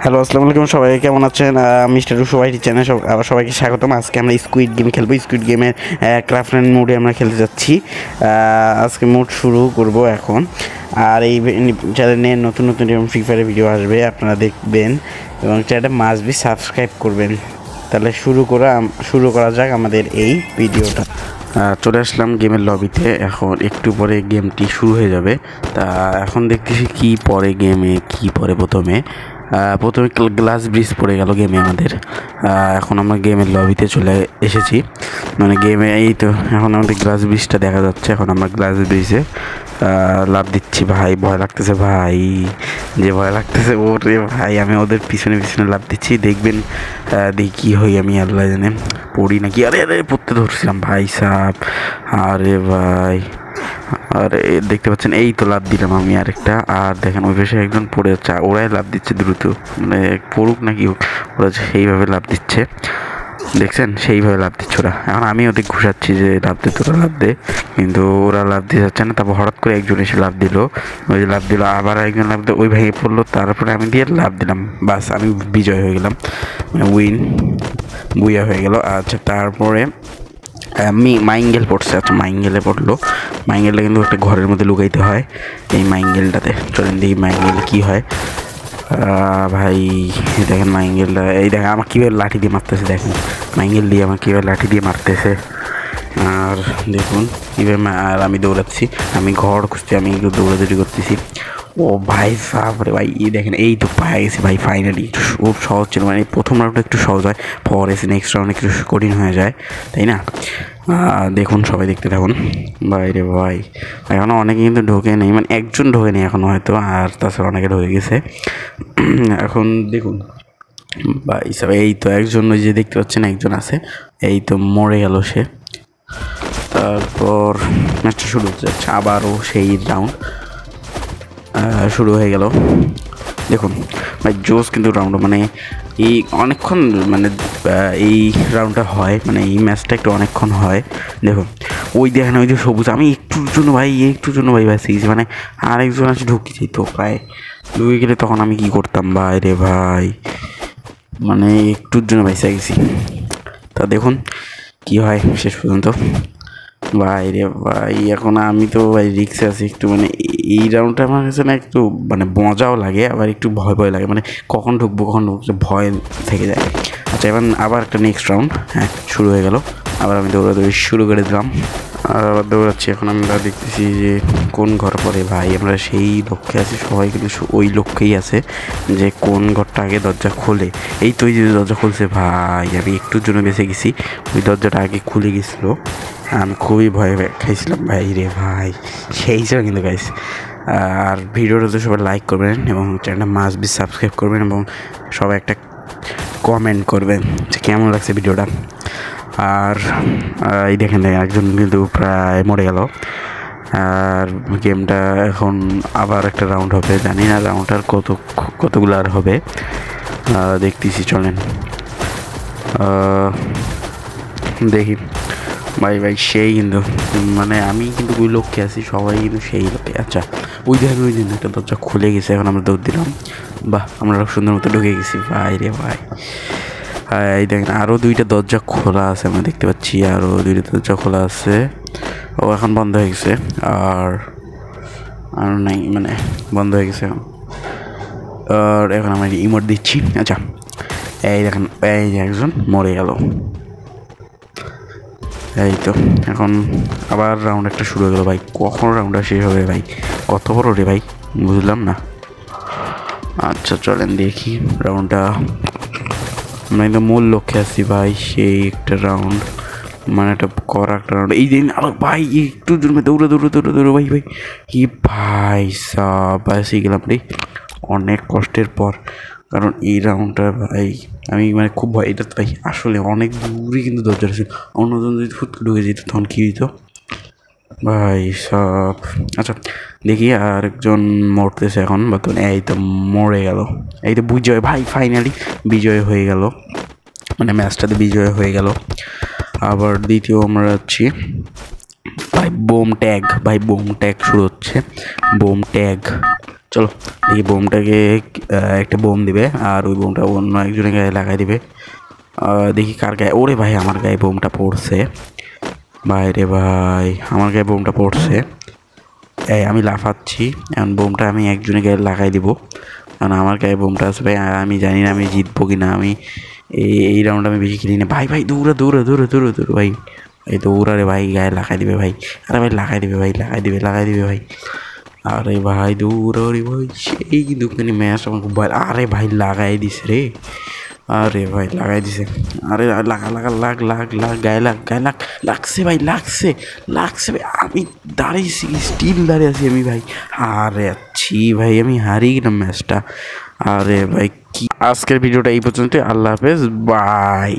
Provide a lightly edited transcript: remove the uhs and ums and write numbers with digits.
Hello, আসসালামু আলাইকুম। সবাই কেমন আছেন? মিস্টার রুশো ভাইটি চ্যানেল আবার সবাইকে স্বাগতম। আজকে আমরা স্কুইড গেম খেলবো। স্কুইড গেমের ক্রাফট অ্যান্ড মোডে আমরা খেলতে যাচ্ছি। আজকে মোড শুরু করব এখন। আর এই চ্যানেলে নতুন নতুন যেমন ফ্রি ফায়ারের ভিডিও আসবে, আপনারা দেখবেন এবং চ্যানেলটা মাস্ট বি সাবস্ক্রাইব করবেন। তাহলে শুরু করা যাক আমাদের এই ভিডিওটা। চলে আসলাম গেমের লবিতে। এখন একটু পরে গেমটি শুরু হয়ে যাবে। তা এখন দেখতেছি কি পরে গেমে, কি পরে প্রথমে গ্লাস ব্রিজ পড়ে গেল গেমে আমাদের। এখন আমরা গেমের লবিতে চলে এসেছি, মানে গেমে এই তো এখন আমাদের গ্লাস ব্রিজটা দেখা যাচ্ছে। এখন আমরা গ্লাস ব্রিজে লাফ দিচ্ছি। ভাই ভয় লাগতেছে, ভাই যে ভয় লাগতেছে ওরে ভাই। আমি ওদের পিছনে পিছনে লাফ দিচ্ছি, দেখবেন দেখি কী হই আমি, আল্লাহ জানে পড়ি নাকি। আরে আরে পড়তে ধরছিলাম ভাই সাপ। আরে ভাই, আর দেখতে পাচ্ছেন এই তো লাভ দিলাম আমি আরেকটা। আর দেখেন ওই পাশে একজন পড়ে যাচ্ছে, ওরাই লাভ দিচ্ছে দ্রুত, মানে পড়ুক নাকি ওরা সেইভাবে লাভ দিচ্ছে। দেখছেন সেইভাবে লাভ দিচ্ছে ওরা। এখন আমি ওদের ঘুষাচ্ছি যে লাভ দে, তোরা লাভ দে, কিন্তু ওরা লাভ দিয়ে যাচ্ছে না। তারপর হঠাৎ করে একজন এসে লাভ দিল, ওই যে লাভ দিল, আবার একজন লাভ দিল, ওই ভেঙে পড়লো। তারপরে আমি দিয়ে লাভ দিলাম, বাস আমি বিজয় হয়ে গেলাম, বুইয়া হয়ে গেল। আচ্ছা, তারপরে মাইঙ্গেল পড়ছে। আচ্ছা মাইঙ্গেলে পড়লো। মাইঙ্গেলটা কিন্তু একটা ঘরের মধ্যে লুকাইতে হয়। এই মাইঙ্গেলটাতে চলেন দেখি মাইঙ্গেল কী হয়। ভাই দেখেন মাইঙ্গেলটা, এই দেখেন আমার কীভাবে লাঠি দিয়ে মারতেছে, দেখেন মাইঙ্গেল দিয়ে আমার কীভাবে লাঠি দিয়ে মারতেছে। আর দেখুন কীভাবে, আর আমি দৌড়াচ্ছি, আমি ঘর খুঁজছি, আমি একটু দৌড়াদৌড়ি করতেছি। ও ভাই সাপরে ভাই, দেখেন এই তো পায়ে গেছি ভাই ফাইনালি। একটু খুব সহজ ছিল, মানে প্রথম রাউন্ডটা একটু সহজ হয়, পরে নেক্সট রাউন্ড একটু কঠিন হয়ে যায়, তাই না? দেখুন সবাই দেখতে থাকুন। বাইরে ভাই এখনও অনেকে কিন্তু ঢোকে নেই, মানে একজন ঢোকে নেই এখনও হয়তো, আর তাছাড়া অনেকে ঢোকে গেছে। এখন দেখুন ভাই সব, এই তো একজন, ওই যে দেখতে পাচ্ছেন একজন আছে, এই তো মরে গেল সে। তারপর ম্যাচটা শুরু হতে যাচ্ছে, আবারও সেই রাউন্ড শুরু হয়ে গেল। দেখুন ভাই জোস কিন্তু রাউন্ড, মানে এই অনেকক্ষণ, মানে এই রাউন্ডটা হয়, মানে এই ম্যাচটা একটু অনেকক্ষণ হয়। দেখুন ওই দেখেন ওই যে সবুজ, আমি একটুর জন্য ভাই বেঁচে গেছি, মানে আরেকজন আছে ঢুকে যেত প্রায়, ঢুকে গেলে তখন আমি কি করতাম ভাই রে ভাই, মানে একটুর জন্য বেঁচে গেছি। তা দেখুন কি হয় শেষ পর্যন্ত। ভাই রে ভাই, এখন আমি তো ভাই রিক্সে আছি একটু, মানে এই রাউন্ডটা আমার কাছে না একটু মানে মজাও লাগে, আবার একটু ভয় ভয় লাগে, মানে কখন ঢুকবো ভয় থেকে যায়। আচ্ছা এবার আবার একটা নেক্সট রাউন্ড, হ্যাঁ শুরু হয়ে গেল। আবার আমি দৌড়াদৌড়ি শুরু করে দিলাম, আর আবার দৌড়াচ্ছি। এখন আমরা দেখতেছি যে কোন ঘর পরে, ভাই আমরা সেই লক্ষ্যে আছি, সবাই কিন্তু ওই লক্ষ্যেই আছে যে কোন ঘরটা আগে দরজা খোলে। এই তো ওই যে দরজা খুলছে ভাই, আমি একটুর জন্য বেঁচে গেছি, ওই দরজাটা আগে খুলে গেছিলো, আমি খুবই ভয় খাইছিলাম ভাই রে ভাই, সেই ছিল কিন্তু গাইস। আর ভিডিওটাতে সবাই লাইক করবেন এবং চ্যানেলটা মাস্ট বি সাবস্ক্রাইব করবেন, এবং সবাই একটা কমেন্ট করবেন যে কেমন লাগছে ভিডিওটা। আর এই দেখেন একজন কিন্তু প্রায় মরে গেল। আর গেমটা এখন আবার একটা রাউন্ড হবে, জানি না রাউন্ডটার কতগুলো আর হবে, দেখতেছি চলেন দেখি। ভাই সেই কিন্তু, মানে আমি কিন্তু ওই লক্ষ্যে আছি, সবাই কিন্তু সেই লক্ষ্যে। আচ্ছা ওই দেখেন ওই দিন একটা দরজা খুলে গেছে, এখন আমরা দৌড় দিলাম, বাহ আমরা সুন্দর মতো ঢুকে গেছি ভাই রে ভাই। এই দেখেন আরও দুইটা দরজা খোলা আছে, আমরা দেখতে পাচ্ছি আরও দুইটা দরজা খোলা আছে। ও এখন বন্ধ হয়ে গেছে, আর নাই, মানে বন্ধ হয়ে গেছে এখন। আর এখন আমরা ইমোট দিচ্ছি। আচ্ছা এই দেখেন এই যে একজন মরে গেল। এই তো এখন আবার রাউন্ড একটা শুরু হয়ে গেলো ভাই, কখন রাউন্ডটা শেষ হবে ভাই, কত বড় রে ভাই বুঝলাম না। আচ্ছা চলেন দেখি রাউন্ডটা, আমরা কিন্তু মূল লক্ষ্যে আসছি ভাই, সেই একটা রাউন্ড, মানে একটা রাউন্ড। এই দিন আরো ভাই একটু জন্য দৌড়ে ভাই কি ভাই সব বাসি গেলাম রে অনেক কষ্টের পর, কারণ এই রাউন্ডটা ভাই আমি মানে খুব ভয়, এটা ভাই আসলে অনেক দূরে কিন্তু দরজা ছিল, অন্যজন যদি ফুটকে ঢুকে যেত তখন কী হইতো ভাই সব। আচ্ছা দেখি আরেকজন মরতেছে এখন বর্তমানে, এই তো মরে গেল, এই তো বিজয় ভাই ফাইনালি বিজয় হয়ে গেল, মানে ম্যাচটাতে বিজয় হয়ে গেল। আবার দ্বিতীয় আমরা যাচ্ছি ভাই, বোম ট্যাগ শুরু হচ্ছে, বোম ট্যাগ চলো এই বোমটাকে একটা বোম দিবে আর ওই বোমটা অন্য একজনের গায়ে লাগাই দিবে। দেখি কার গায়ে, ওরে ভাই আমার গায়ে বোমটা পড়ছে ভাই রে ভাই, আমার গায়ে বোমটা পড়ছে। এই আমি লাফাচ্ছি, এখন বোমটা আমি একজনের গায়ে লাগাই দিব, কারণ আমার গায়ে বোমটা আছে ভাই। আমি জানি না আমি জিতবো কি না, আমি এই রাউন্ড আমি বেশি খেলি না ভাই। ভাই দৌড়া দৌড়া দৌড়া দৌড়া দৌড় ভাই, এই দৌড়া রে ভাই, গায়ে লাগাই দিবে ভাই। আরে ভাই লাগাই দিবে ভাই, লাগাই দিবে ভাই। আরে ভাই দৌড়া রে ভাই, সেই দোকানি ম্যাচ আমাকে আরে ভাই লাগাই দিছে রে, আরে ভাই লাগাই দিছে। আরে লাগা লাগা লাগ লাগ লাগ গায়ে লাগ লাগছে ভাই, লাগছে ভাই। আমি দাঁড়িয়েছি, স্টিল দাঁড়িয়ে আছি আমি ভাই। আরে আচ্ছি ভাই, আমি হারিয়ে গেলাম ম্যাচটা। আরে ভাই কি, আজকের ভিডিওটা এই পর্যন্ত, আল্লাহ হাফেজ, বাই।